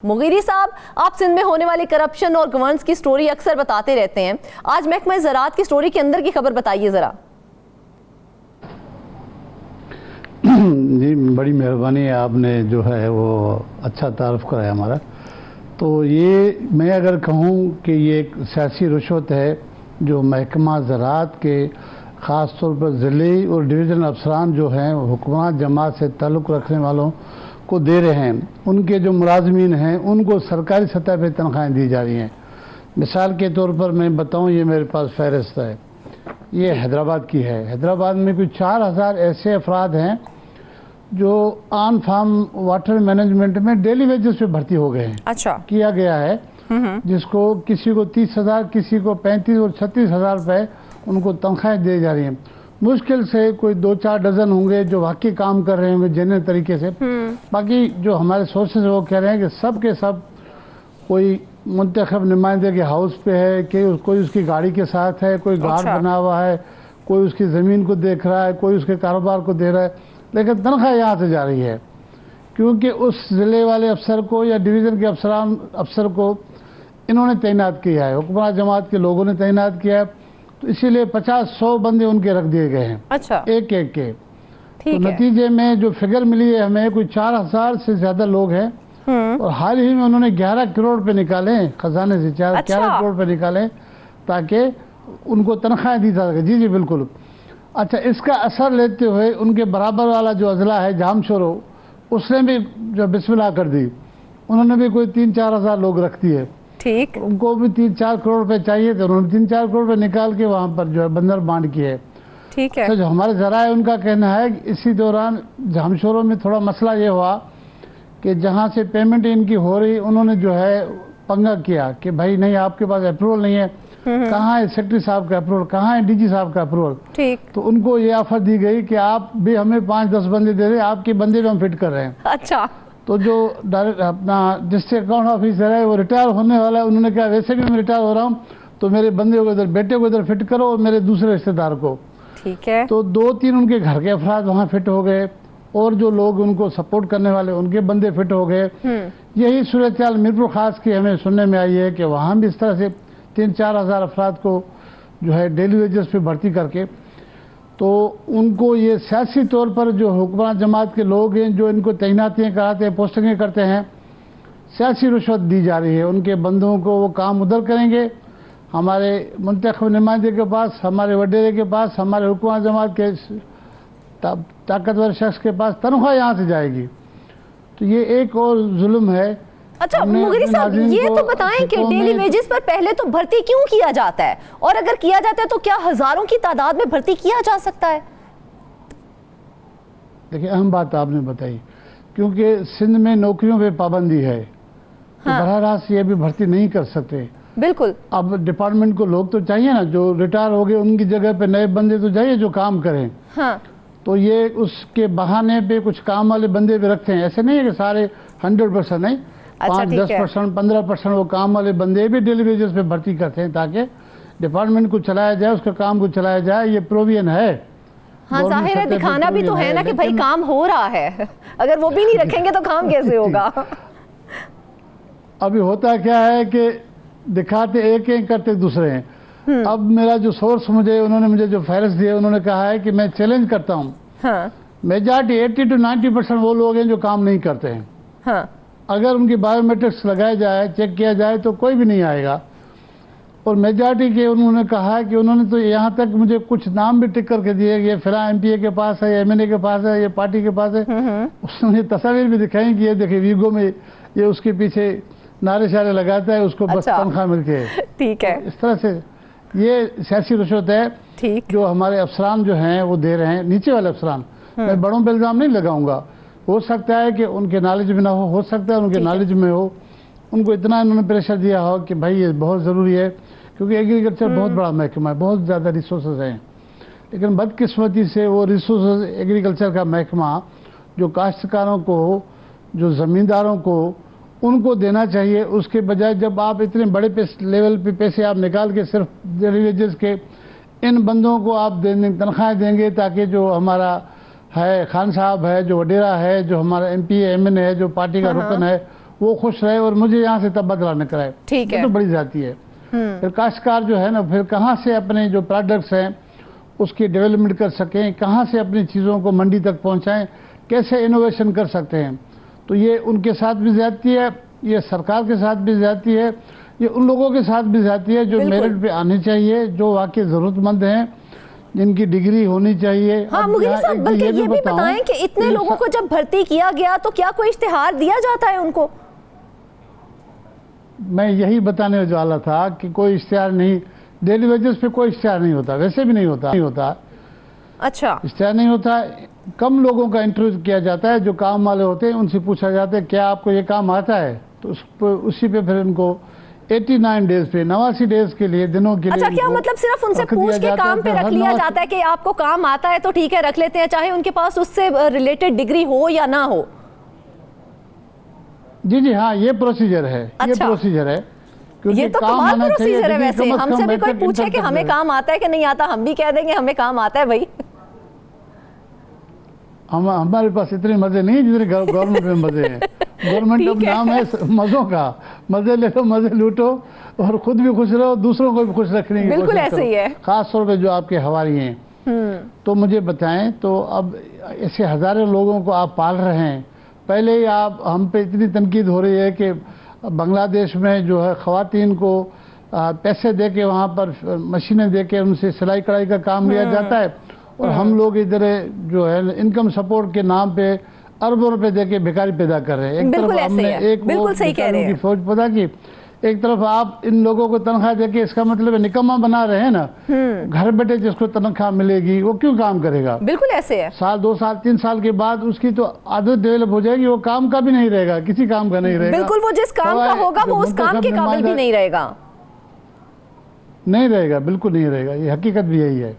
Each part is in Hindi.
मुगीरी साहब, आप सिंध में होने वाली करप्शन और गवर्नेंस की स्टोरी अक्सर बताते रहते हैं। आज महकमा ज़राअत की स्टोरी के अंदर की खबर बताइए जरा। जी बड़ी मेहरबानी है, आपने जो है वो अच्छा तारुफ कराया हमारा। तो ये मैं अगर कहूँ कि ये एक सियासी रुश्वत है जो महकमा ज़राअत के ख़ास तौर पर ज़िले और डिवीज़न अफसरान जो हैं हुकूमत जमात से ताल्लुक़ रखने वालों को दे रहे हैं। उनके जो मुलाजमीन हैं उनको सरकारी सतह पर तनख्वाहें दी जा रही हैं। मिसाल के तौर पर मैं बताऊं, ये मेरे पास फहरिस्त है, ये हैदराबाद की है। हैदराबाद में कुछ 4000 ऐसे अफराद हैं जो ऑन फार्म वाटर मैनेजमेंट में डेली वेजेस पे भर्ती हो गए हैं। अच्छा, किया गया है, जिसको किसी को 30,000, किसी को 35 और 36,000 रुपये उनको तनख्वाहें दी जा रही हैं। मुश्किल से कोई 2-4 डजन होंगे जो वाकई काम कर रहे होंगे जेन्युइन तरीके से। बाकी जो हमारे सोर्सेज वो कह रहे हैं कि सब के सब कोई मुंतखब नुमाइंदे के हाउस पे है, कि कोई उसकी गाड़ी के साथ है, कोई गार्ड बना हुआ है, कोई उसकी ज़मीन को देख रहा है, कोई उसके कारोबार को दे रहा है, लेकिन तनख्वाह यहाँ से जा रही है क्योंकि उस ज़िले वाले अफसर को या डिवीज़न के अफसर को इन्होंने तैनात किया है, हुकूमत जमात के लोगों ने तैनात किया है। तो इसीलिए 50-100 बंदे उनके रख दिए गए हैं। अच्छा, एक एक के। तो नतीजे में जो फिगर मिली है हमें, कोई 4000 से ज़्यादा लोग हैं और हाल ही में उन्होंने 11 करोड़ पे निकाले खजाने से, 11 करोड़ पे निकाले ताकि उनको तनख्वाहें दी जा सके। जी जी बिल्कुल। अच्छा, इसका असर लेते हुए उनके बराबर वाला जो अजला है जामशोरो, उसने भी जो बिस्मिल्लाह कर दी, उन्होंने भी कोई 3-4 हज़ार लोग रख दिए। ठीक, उनको भी 3-4 करोड़ रुपए चाहिए थे, उन्होंने 3-4 करोड़ रुपए निकाल के वहाँ पर जो है बंदर बांट की है। ठीक है। तो जो हमारे ज़रा है उनका कहना है कि इसी दौरान जामशोरों में थोड़ा मसला ये हुआ कि जहाँ से पेमेंट इनकी हो रही, उन्होंने जो है पंगा किया कि भाई नहीं, आपके पास अप्रूवल नहीं है। कहाँ है सेक्रेटरी साहब का अप्रूवल, कहाँ है डीजी साहब का अप्रूवल। ठीक, तो उनको ये ऑफर दी गई कि आप भी हमें 5-10 बंदे दे रहे, आपके बंदे भी हम फिट कर रहे हैं। अच्छा, तो जो डायरेक्ट अपना डिस्ट्रिक्ट अकाउंट ऑफिसर है वो रिटायर होने वाला है, उन्होंने कहा वैसे भी मैं रिटायर हो रहा हूँ, तो मेरे बंदे को इधर, बेटे को इधर फिट करो और मेरे दूसरे रिश्तेदार को। ठीक है। तो 2-3 उनके घर के अफराद वहाँ फिट हो गए और जो लोग उनको सपोर्ट करने वाले उनके बंदे फिट हो गए। यही सूरत हाल मीरपुर खास की हमें सुनने में आई है कि वहाँ भी इस तरह से 3-4 हज़ार अफराद को जो है डेली वेजेस पे भर्ती करके, तो उनको ये सियासी तौर पर जो हुकूमत जमात के लोग हैं जो इनको तैनातियाँ कराते हैं, पोस्टिंगें करते हैं, सियासी रिश्वत दी जा रही है। उनके बंदों को वो काम उधर करेंगे, हमारे मुंतखब नुमाइंदे के पास, हमारे वडेरे के पास, हमारे हुकूमत जमात के ताकतवर शख्स के पास तनख्वाह यहाँ से जाएगी। तो ये एक और जुल्म है। अच्छा मुगीरी साहब, ये तो बताएं कि डेली वेजेस पर पहले तो भर्ती क्यों किया जाता है, और अगर किया जाता है तो क्या हजारों की तादाद में भर्ती किया जा सकता है? देखिए, अहम बात आपने बताई, क्योंकि सिंध में नौकरियों पे पाबंदी है। तो बराह रास्त ये भी भर्ती नहीं कर सकते। बिल्कुल। अब डिपार्टमेंट को लोग तो चाहिए ना, जो रिटायर हो गए उनकी जगह पे नए बंदे तो चाहिए जो काम करें। हाँ। तो ये उसके बहाने पे कुछ काम वाले बंदे भी रखते हैं। ऐसे नहीं है कि सारे 100% नहीं, 5-10%, 15% वो काम वाले बंदे भी डेली वेजेस पे भर्ती करते हैं ताकि डिपार्टमेंट को चलाया जाए, उसका काम को चलाया जाए। ये प्रोविजन है। हाँ, जाहिर है, दिखाना भी तो है ना कि भाई काम हो रहा है। अगर वो भी नहीं रखेंगे तो काम कैसे होगा? अभी होता क्या है कि दिखाते एक करते दूसरे हैं। अब मेरा जो सोर्स उन्होंने मुझे जो फहरिस्त दिए, उन्होंने कहा है कि मैं चैलेंज करता हूँ। हाँ। मेजॉरिटी 80-90% वो लोग हैं जो काम नहीं करते हैं। हाँ। अगर उनकी बायोमेट्रिक्स लगाया जाए, चेक किया जाए तो कोई भी नहीं आएगा। और मेजॉरिटी के उन्होंने कहा है कि उन्होंने तो यहाँ तक मुझे कुछ नाम भी टिक करके दिए, ये फिलहाल MPA के पास है, MNA के पास है, ये पार्टी के पास है। उसने तस्वीर भी दिखाई कि ये देखिए वीगो में ये उसके पीछे नारे शारे लगाता है, उसको बस तनख्वाह मिलती है। ठीक है। इस तरह से ये सियासी रिश्वत है। ठीक, जो हमारे अफसरान जो हैं वो दे रहे हैं, नीचे वाले अफसरान। मैं बड़ों पे इल्ज़ाम नहीं लगाऊंगा, हो सकता है कि उनके नॉलेज में ना हो सकता है उनके नॉलेज में हो। उनको इतना इन्होंने प्रेशर दिया हो कि भाई ये बहुत ज़रूरी है, क्योंकि एग्रीकल्चर बहुत बड़ा महकमा है, बहुत ज़्यादा रिसोर्सेज हैं। लेकिन बदकिस्मती से वो रिसोर्सेज एग्रीकल्चर का महकमा जो काश्तकारों को, जो ज़मींदारों को, उनको देना चाहिए, उसके बजाय जब आप इतने बड़े लेवल पे पैसे आप निकाल के सिर्फ डेली वेजेस के इन बंदों को आप तनख्वाहें देंगे ताकि जो हमारा है खान साहब है, जो वडेरा है, जो हमारा MPA MNA है, जो पार्टी का रुकन है, वो खुश रहे और मुझे यहाँ से तबादला न कराए। ठीक है, तो बड़ी जाती है। फिर काश्तकार जो है ना, फिर कहाँ से अपने जो प्रोडक्ट्स हैं उसकी डेवलपमेंट कर सकें, कहाँ से अपनी चीज़ों को मंडी तक पहुँचाएं, कैसे इनोवेशन कर सकते हैं। तो ये उनके साथ भी ज्यादती है, ये सरकार के साथ भी ज्यादती है, ये उन लोगों के साथ भी ज्यादती है जो मेरिट पे आने चाहिए, जो वाकई ज़रूरतमंद हैं, जिनकी डिग्री होनी चाहिए। हाँ मुगीरी साहब, बल्कि ये भी बताएं कि इतने लोगों को जब भर्ती किया गया तो क्या कोई इश्तिहार दिया जाता है उनको? मैं यही बताने वाला था कि कोई इश्तिहार नहीं, डेली वेजेस पे कोई इश्तिहार नहीं होता, वैसे भी नहीं होता। अच्छा, इश्तिहार नहीं होता। कम लोगों का इंटरव्यू किया जाता है, जो काम वाले होते हैं उनसे पूछा जाता है क्या आपको ये काम आता है, तो उसी पे फिर उनको 89 डेज पे, 89 डेज के लिए, दिनों के लिए। अच्छा, क्या मतलब सिर्फ उनसे पूछ के काम पे रख लिया जाता है कि आपको काम आता है तो ठीक है रख लेते हैं, चाहे उनके पास उससे रिलेटेड डिग्री हो या ना हो? जी जी हाँ, ये प्रोसीजर है। अच्छा, ये प्रोसीजर है, ये तो कमाल प्रोसीजर है। वैसे हमसे भी कोई पूछे कि हमें काम आता है कि नहीं आता, हम भी कह देंगे हमें काम आता है भाई। हमारे पास इतने मजे नहीं जितने गवर्नमेंट में मजे हैं। गवर्नमेंट अब नाम है मजों का, मजे ले लो, मजे लूटो और खुद भी खुश रहो, दूसरों को भी खुश रखने की बिल्कुल ऐसे ही है। खास तौर पे जो आपके हवारी हैं। तो मुझे बताएं, तो अब ऐसे हजारों लोगों को आप पाल रहे हैं। पहले ही आप हम पे इतनी तनकीद हो रही है कि बांग्लादेश में जो है ख़वातीन को पैसे दे के, वहाँ पर मशीनें दे के उनसे सिलाई कढ़ाई का काम लिया जाता है, और हम लोग इधर जो है इनकम सपोर्ट के नाम पे अरबों रुपए दे के भिखारी पैदा कर रहे हैं। एक तरफ हमने एक की फौज पैदा की, एक तरफ आप इन लोगों को तनख्वाह देके, इसका मतलब निकम्मा बना रहे हैं ना। घर बैठे जिसको तनख्वाह मिलेगी वो क्यों काम करेगा? बिल्कुल ऐसे है। साल 2 साल 3 साल के बाद उसकी तो आदत डेवलप हो जाएगी, वो काम का भी नहीं रहेगा, किसी काम का नहीं रहेगा। बिल्कुल, वो जिस काम का होगा वो उस काम के काबिल भी नहीं रहेगा। बिल्कुल नहीं रहेगा, ये हकीकत भी यही है।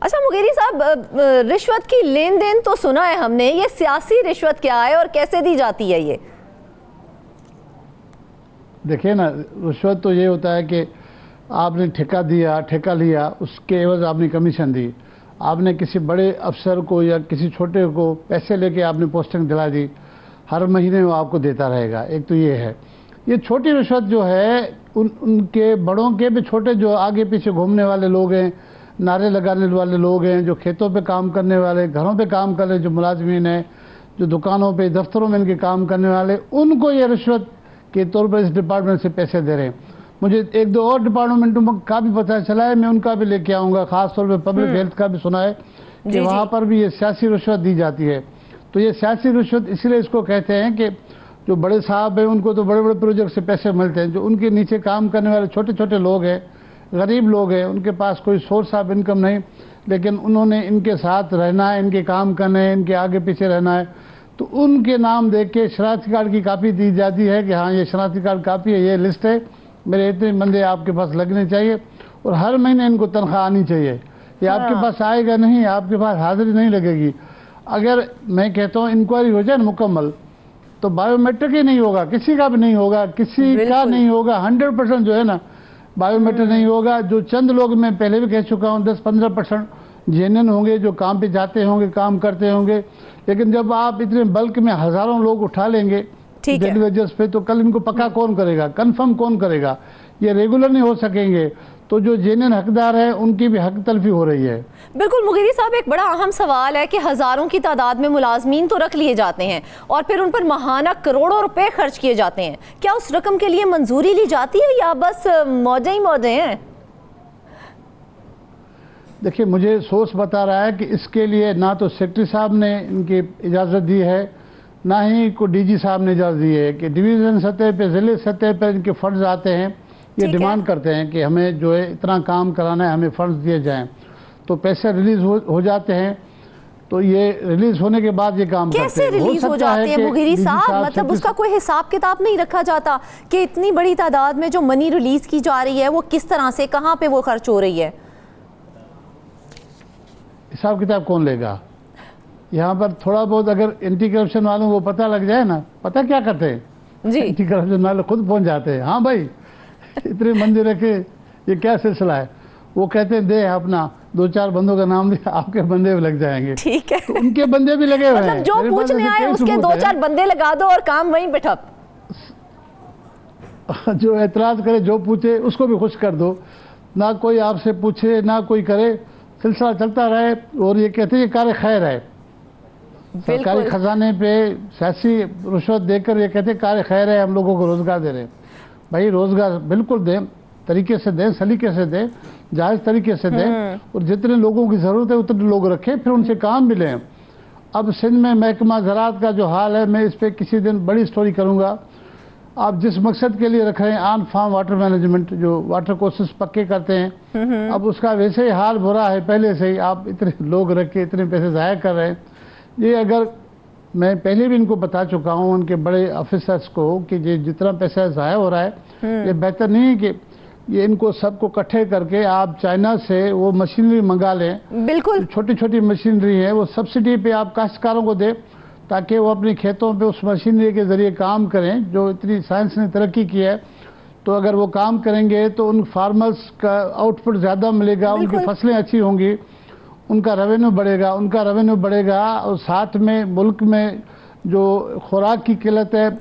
अच्छा मुगीरी साहब, रिश्वत की लेन देन तो सुना है हमने, ये सियासी रिश्वत क्या है और कैसे दी जाती है? ये देखिए ना, रिश्वत तो ये होता है कि आपने ठेका लिया, उसके एवज आपने कमीशन दी। आपने किसी बड़े अफसर को या किसी छोटे को पैसे लेके आपने पोस्टिंग दिला दी, हर महीने वो आपको देता रहेगा। एक तो ये है। ये छोटी रिश्वत जो है उनके बड़ों के भी छोटे जो आगे पीछे घूमने वाले लोग हैं, नारे लगाने वाले लोग हैं, जो खेतों पे काम करने वाले, घरों पे काम कर रहे जो मुलाजमीन हैं, जो दुकानों पे दफ्तरों में इनके काम करने वाले, उनको ये रिश्वत के तौर पर इस डिपार्टमेंट से पैसे दे रहे हैं। मुझे 1-2 और डिपार्टमेंटों का भी पता चला है, मैं उनका भी लेके आऊँगा। खास तौर पर पब्लिक हेल्थ का भी सुना है कि वहाँ पर भी ये सियासी रिश्वत दी जाती है। तो ये सियासी रिश्वत इसलिए इसको कहते हैं कि जो बड़े साहब हैं उनको तो बड़े बड़े प्रोजेक्ट से पैसे मिलते हैं, जो उनके नीचे काम करने वाले छोटे छोटे लोग हैं, गरीब लोग हैं, उनके पास कोई सोर्स ऑफ इनकम नहीं, लेकिन उन्होंने इनके साथ रहना है, इनके काम करने हैं, इनके आगे पीछे रहना है, तो उनके नाम देख के शनाख्ती कार्ड की कापी दी जाती है कि हाँ ये शनाख्ती कार्ड कापी है, ये लिस्ट है, मेरे इतने बंदे आपके पास लगने चाहिए और हर महीने इनको तनख्वाह आनी चाहिए। ये आपके पास आएगा नहीं, आपके पास हाजिरी नहीं लगेगी। अगर मैं कहता हूँ इंक्वायरी हो जाए ना मुकम्मल, तो बायोमेट्रिक ही नहीं होगा, किसी का भी नहीं होगा, किसी का नहीं होगा। 100% जो है ना बायोमेट्रिक नहीं होगा। जो चंद लोग, मैं पहले भी कह चुका हूँ, 10-15% जेन्युइन होंगे, जो काम पे जाते होंगे, काम करते होंगे। लेकिन जब आप इतने बल्क में हजारों लोग उठा लेंगे डेली वेजेस पे, तो कल इनको पक्का कौन करेगा, कंफर्म कौन करेगा? ये रेगुलर नहीं हो सकेंगे। तो जो जेन्युइन हकदार है उनकी भी हक तलफी हो रही है। बिल्कुल मुगीरी साहब, एक बड़ा अहम सवाल है कि हजारों की तादाद में मुलाजमीन तो रख लिए जाते हैं और फिर उन पर माहाना करोड़ों रुपए खर्च किए जाते हैं। क्या उस रकम के लिए मंजूरी ली जाती है या बस मौजे ही मौजे हैं? देखिए, मुझे सोर्स बता रहा है कि इसके लिए ना तो सेक्रेटरी साहब ने इनकी इजाज़त दी है, ना ही को डीजी साहब ने इजाज़त दी है कि डिवीज़न सतह पे, ज़िले सतह पर इनके फंड्स आते हैं। ये डिमांड करते हैं कि हमें जो है इतना काम कराना है, हमें फंड्स दिए जाएं, तो पैसे रिलीज हो जाते हैं। तो ये रिलीज होने के बाद ये काम कैसे रिलीज हो जाते हैं मुगीरी साहब? मतलब उसका कोई हिसाब किताब नहीं रखा जाता कि इतनी बड़ी तादाद में जो मनी रिलीज की जा रही है वो किस तरह से, कहाँ पे वो खर्च हो रही है? हिसाब किताब कौन लेगा? यहाँ पर थोड़ा बहुत अगर एंटी करप्शन वालों को पता लग जाए ना, पता क्या करते हैं जी, एंटी करप्शन वाले खुद पहुंच जाते हैं। हाँ भाई, इतने मंदिर रखे, ये क्या सिलसिला है? वो कहते हैं दे अपना दो चार बंदों का नाम दिया, आपके बंदे भी लग जाएंगे। ठीक है, तो उनके बंदे भी लगे हुए मतलब हैं। जो मेरे पास पूछने ऐसे आए कई उसके सबूत दो हैं। चार बंदे लगा दो और काम वहीं पे ठप। जो एतराज करे, जो पूछे उसको भी खुश कर दो, ना कोई आपसे पूछे ना कोई करे, सिलसिला चलता रहे। और ये कहते हैं ये कार्य खैर है, सरकारी खजाने पे सियासी रिश्वत देकर ये कहते हैं कार्य खैर है, हम लोगों को रोजगार दे रहे हैं। भाई रोजगार बिल्कुल दें, तरीके से दें, सलीके से दें, जायज़ तरीके से दें, और जितने लोगों की ज़रूरत है उतने लोग रखें, फिर उनसे काम भी लें। अब सिंध में महकमा ज़राअत का जो हाल है, मैं इस पर किसी दिन बड़ी स्टोरी करूँगा। आप जिस मकसद के लिए रख रहे हैं ऑन फार्म वाटर मैनेजमेंट, जो वाटर कोर्सेस पक्के करते हैं, अब उसका वैसे ही हाल बुरा है पहले से ही। आप इतने लोग रख के इतने पैसे ज़ाया कर रहे हैं। ये अगर मैं पहले भी इनको बता चुका हूँ उनके बड़े ऑफिसर्स को कि ये जितना पैसा ज़ाया हो रहा है, ये बेहतर नहीं है कि ये इनको सबको इकट्ठे करके आप चाइना से वो मशीनरी मंगा लें। बिल्कुल, छोटी छोटी मशीनरी है, वो सब्सिडी पे आप काश्तकारों को दें ताकि वो अपने खेतों पे उस मशीनरी के ज़रिए काम करें। जो इतनी साइंस ने तरक्की की है, तो अगर वो काम करेंगे तो उन फार्मर्स का आउटपुट ज़्यादा मिलेगा, उनकी फसलें अच्छी होंगी, उनका रेवेन्यू बढ़ेगा, और साथ में मुल्क में जो खुराक की किल्लत है